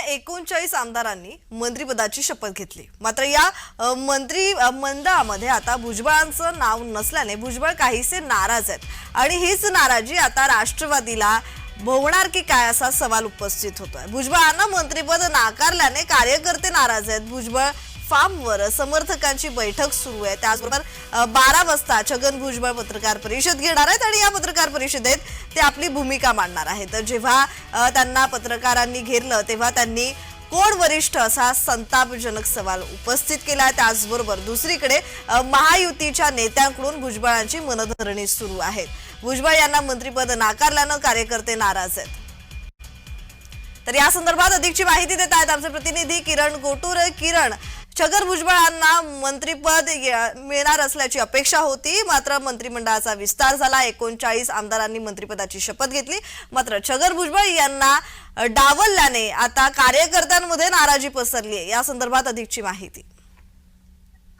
39 आमदारांनी मंत्रिपदाची शपथ घेतली। मात्र या मंत्रिमंडळामध्ये आता भुजबळांचं नाव नसल्याने भुजबळ काहीसे नाराज आहेत आणि हीच नाराजी आता राष्ट्रवादीला भोवणार की काय असा सवाल उपस्थित होतोय। भुजबळांना मंत्रिपद नाकारल्याने कार्यकर्ते नाराज आहेत। भुजबळ फार्मवर समर्थकांची बैठक सुरू आहे। त्याचबरोबर 12 वाजता छगन भुजबळ पत्रकार परिषद घेणार आहेत आणि या पत्रकार परिषदेत ते आपली भूमिका मांडणार आहेत। जेव्हा त्यांना पत्रकारांनी घेरलं तेव्हा त्यांनी कोण वरिष्ठ असा संतापजनक सवाल उपस्थित केला। त्याचबरोबर दुसरीकडे महायुतीच्या नेत्यांकडून भुजबळांची मनधरणी सुरू आहे। भुजबळ यांना मंत्रिपद नाकारल्याने कार्यकर्ते नाराज आहेत। तर या संदर्भात अधिकची माहिती देत आहेत आमचे प्रतिनिधी किरण गोटूर। किरण, छगन भुजबळांना मंत्रिपद मिळणार असल्याची अपेक्षा होती, मात्र मंत्रिमंडळाचा विस्तार झाला। 39 आमदारांनी मंत्रिपदाची शपथ घेतली, मात्र छगन भुजबळ यांना डावलल्याने आता कार्यकर्त्यांमध्ये नाराजी पसरली आहे। या संदर्भात अधिकची माहिती।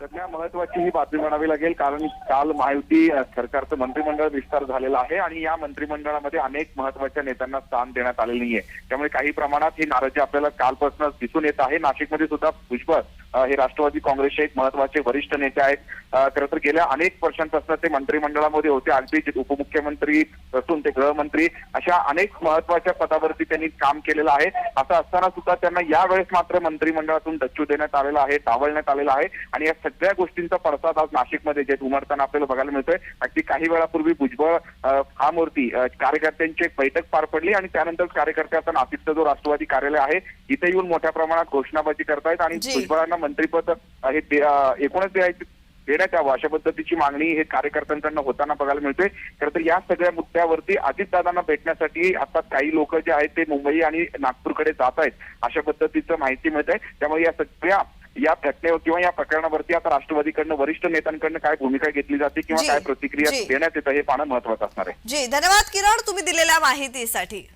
सध्या महत्वाची ही बातमी म्हणावी लागेल, कारण काल महायुती सरकारचं मंत्रिमंडळ विस्तार झालेला आहे आणि या मंत्रिमंडळामध्ये अनेक महत्वाच्या नेत्यांना स्थान देण्यात आलेलं नाहीये। त्यामुळे काही प्रमाणात ही नाराजी आपल्याला कालपासून दिसून येत आहे। नाशिकमध्ये सुद्धा भुजबळ हे राष्ट्रवादी काँग्रेसचे एक महत्वाचे वरिष्ठ नेते आहेत। खरं तर गेल्या अनेक वर्षांपासून ते मंत्रिमंडळामध्ये होते। अगदी उपमुख्यमंत्री पासून ते गृहमंत्री अशा अनेक महत्वाच्या पदावरती त्यांनी काम केलेलं आहे। असं असताना सुद्धा त्यांना यावेळेस मात्र मंत्रिमंडळातून डच्चू देण्यात आलेला आहे, डावलण्यात आलेला आहे आणि या सगळ्या गोष्टींचा पडसाद आज नाशिकमध्ये जे उमटताना आपल्याला बघायला मिळतोय। अगदी काही वेळापूर्वी भुजबळ फार्मवरती कार्यकर्त्यांची एक बैठक पार पडली आणि त्यानंतर कार्यकर्ते आता नाशिकचं जो राष्ट्रवादी कार्यालय आहे इथे येऊन मोठ्या प्रमाणात घोषणाबाजी करतायत आणि भुजबळांना मंत्रिपद हे एकूणच देण्यात यावं अशा पद्धतीची मागणी हे कार्यकर्त्यांकडून होताना बघायला मिळते। खरं तर या सगळ्या मुद्द्यावरती अजितदादांना भेटण्यासाठी आता काही लोक जे आहेत ते मुंबई आणि नागपूरकडे जात आहेत अशा पद्धतीचं माहिती मिळत आहे। त्यामुळे या सगळ्या या घटनेवर किंवा या प्रकरणावरती आता राष्ट्रवादीकडनं वरिष्ठ नेत्यांकडनं काय भूमिका घेतली जाते किंवा काय प्रतिक्रिया देण्यात येतं हे पाहणं महत्वाचं असणार आहे। जी, धन्यवाद किरण, तुम्ही दिलेल्या माहितीसाठी।